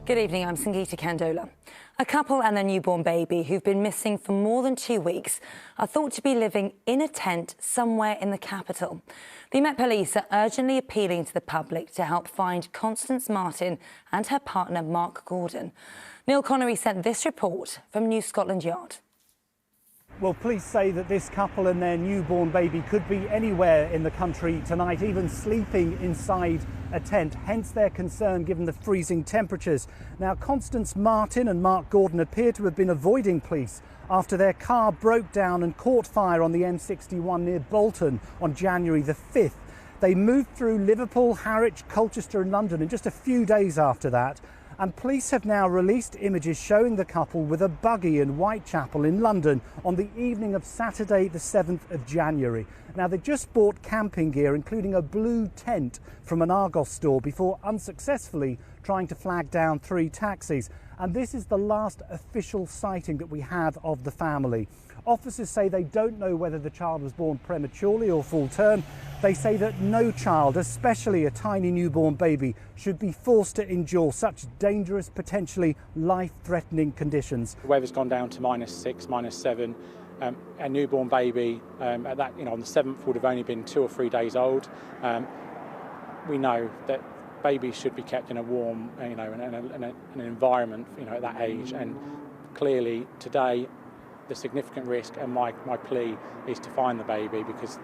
Good evening, I'm Sangeeta, Kandola. A couple and their newborn baby who've been missing for more than 2 weeks are thought to be living in a tent somewhere in the capital. The Met Police are urgently appealing to the public to help find Constance Martin and her partner Mark Gordon. Neil Connery sent this report from New Scotland Yard. Well, police say that this couple and their newborn baby could be anywhere in the country tonight, even sleeping inside a tent, hence their concern given the freezing temperatures. Now, Constance Martin and Mark Gordon appear to have been avoiding police after their car broke down and caught fire on the M61 near Bolton on January the 5th. They moved through Liverpool, Harwich, Colchester and London in just a few days after that. And police have now released images showing the couple with a buggy in Whitechapel in London on the evening of Saturday the 7th of January. Now, they just bought camping gear, including a blue tent from an Argos store, before unsuccessfully trying to flag down 3 taxis. And this is the last official sighting that we have of the family. Officers say they don't know whether the child was born prematurely or full term. They say that no child, especially a tiny newborn baby, should be forced to endure such dangerous, potentially life-threatening conditions. The weather's gone down to -6, -7. A newborn baby at that, on the 7th would have only been 2 or 3 days old. We know that babies should be kept in a warm, in an environment, at that age. And clearly today, the significant risk and my plea is to find the baby because,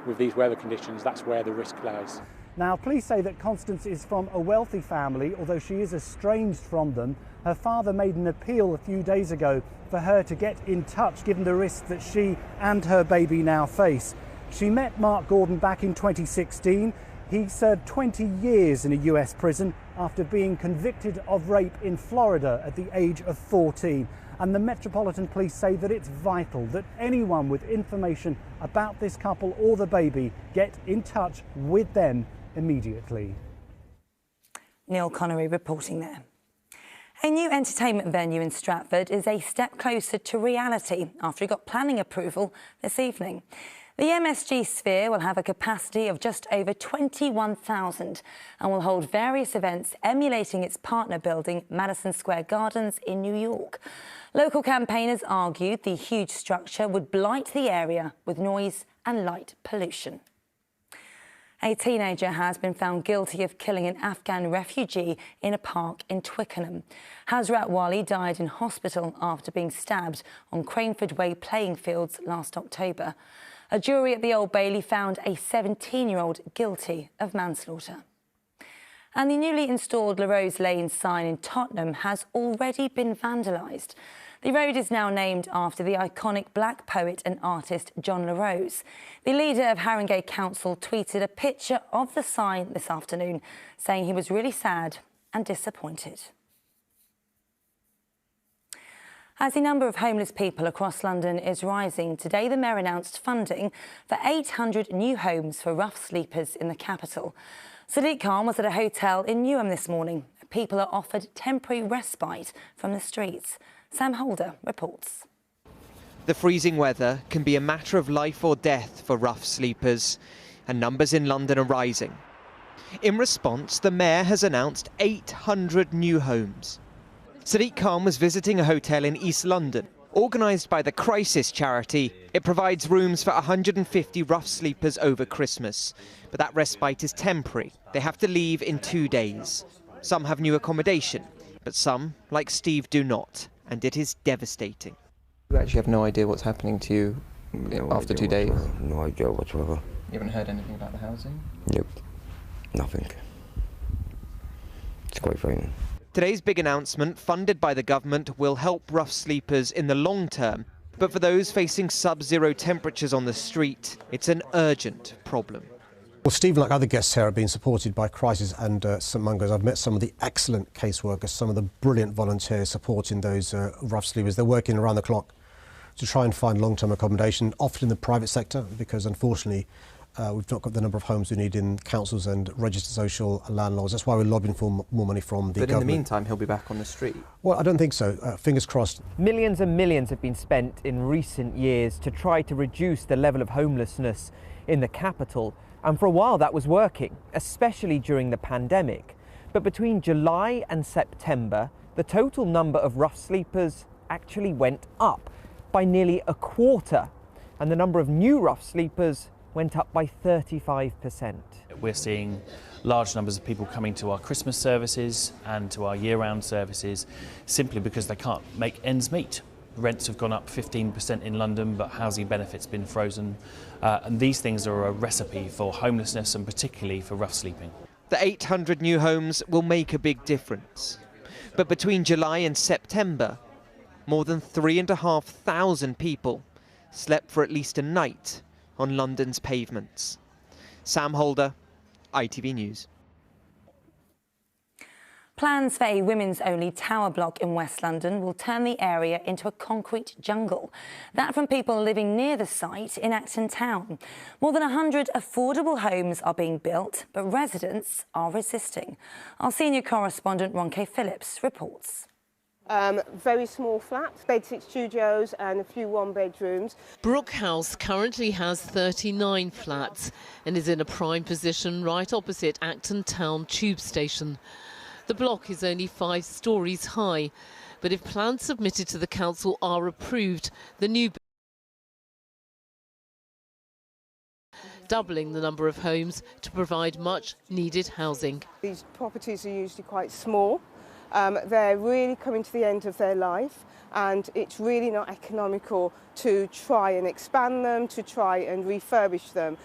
with these weather conditions, that's where the risk lies. Now, police say that Constance is from a wealthy family, although she is estranged from them. Her father made an appeal a few days ago for her to get in touch, given the risk that she and her baby now face. She met Mark Gordon back in 2016. He served 20 years in a US prison after being convicted of rape in Florida at the age of 14. And the Metropolitan Police say that it's vital that anyone with information about this couple or the baby get in touch with them immediately. Neil Connery reporting there. A new entertainment venue in Stratford is a step closer to reality after it got planning approval this evening. The MSG Sphere will have a capacity of just over 21,000 and will hold various events emulating its partner building, Madison Square Gardens in New York. Local campaigners argued the huge structure would blight the area with noise and light pollution. A teenager has been found guilty of killing an Afghan refugee in a park in Twickenham. Hazrat Wali died in hospital after being stabbed on Craneford Way playing fields last October. A jury at the Old Bailey found a 17-year-old guilty of manslaughter. And the newly installed La Rose Lane sign in Tottenham has already been vandalised. The road is now named after the iconic black poet and artist John La Rose. The leader of Haringey Council tweeted a picture of the sign this afternoon, saying he was really sad and disappointed. As the number of homeless people across London is rising, today the Mayor announced funding for 800 new homes for rough sleepers in the capital. Sadiq Khan was at a hotel in Newham this morning. People are offered temporary respite from the streets. Sam Holder reports. The freezing weather can be a matter of life or death for rough sleepers, and numbers in London are rising. In response, the Mayor has announced 800 new homes. Sadiq Khan was visiting a hotel in East London. Organised by the Crisis charity, it provides rooms for 150 rough sleepers over Christmas. But that respite is temporary. They have to leave in 2 days. Some have new accommodation, but some, like Steve, do not. And it is devastating. You actually have no idea what's happening to you after 2 days? No idea whatsoever. You haven't heard anything about the housing? Yep, nothing. It's quite frightening. Today's big announcement, funded by the government, will help rough sleepers in the long term. But for those facing sub-zero temperatures on the street, it's an urgent problem. Well, Steve, like other guests here, are being supported by Crisis and St Mungo's. I've met some of the excellent caseworkers, some of the brilliant volunteers supporting those rough sleepers. They're working around the clock to try and find long-term accommodation, often in the private sector, because unfortunately we've not got the number of homes we need in councils and registered social landlords. That's why we're lobbying for more money from the government. But in the meantime, he'll be back on the street? Well, I don't think so. Fingers crossed. Millions and millions have been spent in recent years to try to reduce the level of homelessness in the capital. And for a while that was working, especially during the pandemic. But between July and September, the total number of rough sleepers actually went up by nearly a quarter, and the number of new rough sleepers went up by 35%. We're seeing large numbers of people coming to our Christmas services and to our year-round services simply because they can't make ends meet. Rents have gone up 15% in London, but housing benefits have been frozen. And these things are a recipe for homelessness and particularly for rough sleeping. The 800 new homes will make a big difference. But between July and September, more than 3,500 people slept for at least a night on London's pavements. Sam Holder, ITV News. Plans for a women's-only tower block in West London will turn the area into a concrete jungle. That from people living near the site in Acton Town. More than 100 affordable homes are being built, but residents are resisting. Our senior correspondent Ronke Phillips reports. Very small flats, basic studios and a few one-bedrooms. Brook House currently has 39 flats and is in a prime position right opposite Acton Town tube station. The block is only 5 stories high, but if plans submitted to the council are approved, the new doubling the number of homes to provide much needed housing. These properties are usually quite small. They're really coming to the end of their life, and it's really not economical to try and expand them, to try and refurbish them.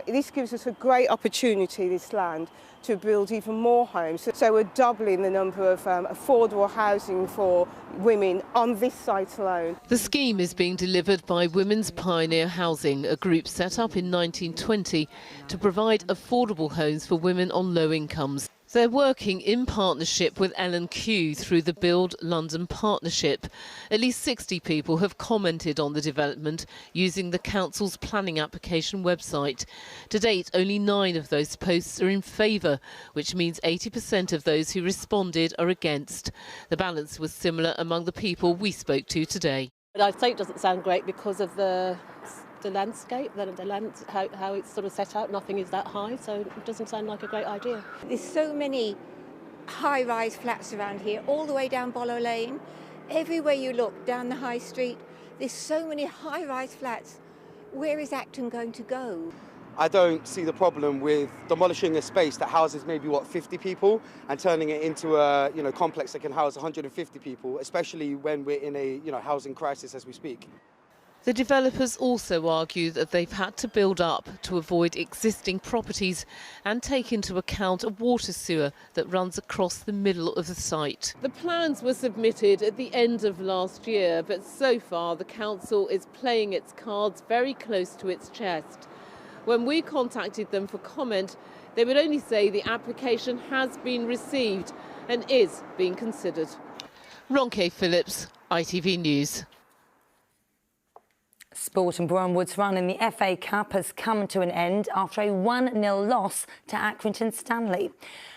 This gives us a great opportunity, this land, to build even more homes. So we're doubling the number of affordable housing for women on this site alone. The scheme is being delivered by Women's Pioneer Housing, a group set up in 1920 to provide affordable homes for women on low incomes. They're working in partnership with L&Q through the Build London Partnership. At least 60 people have commented on the development using the council's planning application website. To date, only 9 of those posts are in favour, which means 80% of those who responded are against. The balance was similar among the people we spoke to today. But I'd say it doesn't sound great because of the landscape, how it's sort of set out. Nothing is that high, so it doesn't sound like a great idea. There's so many high-rise flats around here, all the way down Bollow Lane. Everywhere you look, down the high street, there's so many high-rise flats. Where is Acton going to go? I don't see the problem with demolishing a space that houses maybe, 50 people and turning it into a complex that can house 150 people, especially when we're in a housing crisis as we speak. The developers also argue that they've had to build up to avoid existing properties and take into account a water sewer that runs across the middle of the site. The plans were submitted at the end of last year, but so far the council is playing its cards very close to its chest. When we contacted them for comment, they would only say the application has been received and is being considered. Ronke Phillips, ITV News. Sport and Bournemouth's run in the FA Cup has come to an end after a 1-0 loss to Accrington Stanley.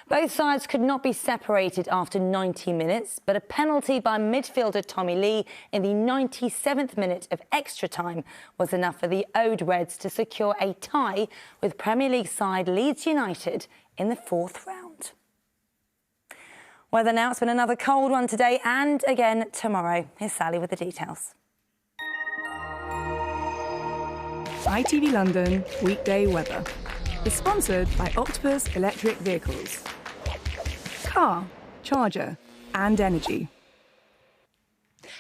Both sides could not be separated after 90 minutes, but a penalty by midfielder Tommy Lee in the 97th minute of extra time was enough for the Ode Reds to secure a tie with Premier League side Leeds United in the 4th round. Weather now, it's been another cold one today and again tomorrow. Here's Sally with the details. ITV London weekday weather is sponsored by Octopus Electric Vehicles. Car, charger and energy.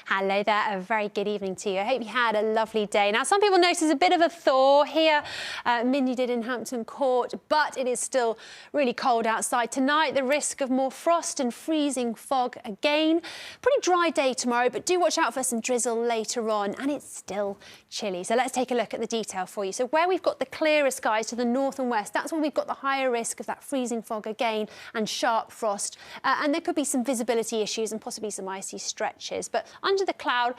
Hello there, a very good evening to you. I hope you had a lovely day. Now, some people noticed a bit of a thaw here. Minnie did in Hampton Court, but it is still really cold outside. Tonight, the risk of more frost and freezing fog again. Pretty dry day tomorrow, but do watch out for some drizzle later on, and it's still chilly. So let's take a look at the detail for you. So where we've got the clearer skies to the north and west, that's where we've got the higher risk of that freezing fog again and sharp frost. And there could be some visibility issues and possibly some icy stretches. But under under the cloud,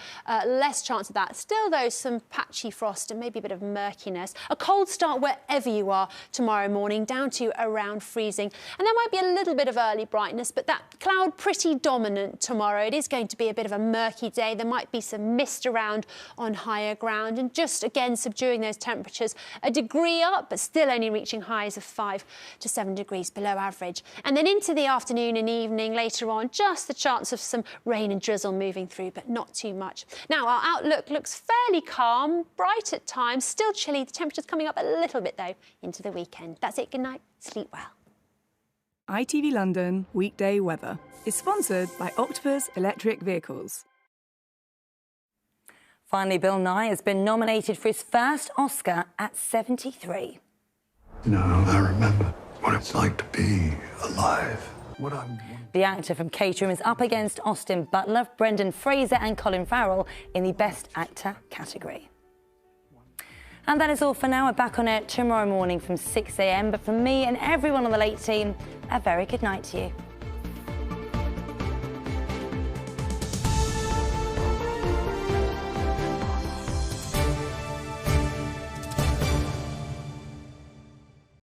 less chance of that. Still, though, some patchy frost and maybe a bit of murkiness. A cold start wherever you are tomorrow morning, down to around freezing. And there might be a little bit of early brightness, but that cloud pretty dominant tomorrow. It is going to be a bit of a murky day. There might be some mist around on higher ground and just, again, subduing those temperatures. A degree up, but still only reaching highs of 5 to 7 degrees below average. And then into the afternoon and evening later on, just the chance of some rain and drizzle moving through, but not too much. Now, our outlook looks fairly calm, bright at times, still chilly. The temperature's coming up a little bit, though, into the weekend. That's it. Good night. Sleep well. ITV London Weekday Weather is sponsored by Octopus Electric Vehicles. Finally, Bill Nye has been nominated for his first Oscar at 73. You know, I remember what it's like to be alive. The actor from Caterham is up against Austin Butler, Brendan Fraser and Colin Farrell in the Best Actor category. And that is all for now. We're back on air tomorrow morning from 6 a.m. But from me and everyone on the late team, a very good night to you.